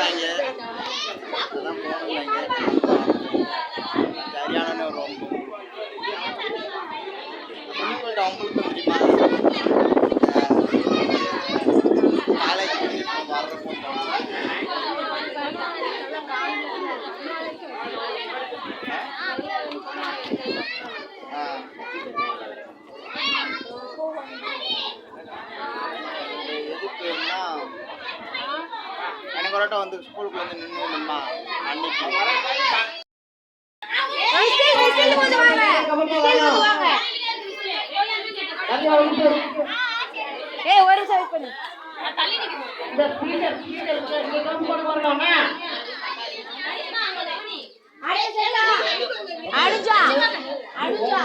சொன்னாங்க. அதான் போகணுன்னாங்க. சரியான ரொம்ப உங்களுக்கிட்ட அவங்களுக்கு முடியுமா காலேஜ் வர்ற எதுக்குன்னா எனக்கு ஒரு வந்து ஸ்கூலுக்கு வந்து நின்றுமா அன்னைக்கு ஒரு சைட் பண்ணு அடிச்சா அடிச்சா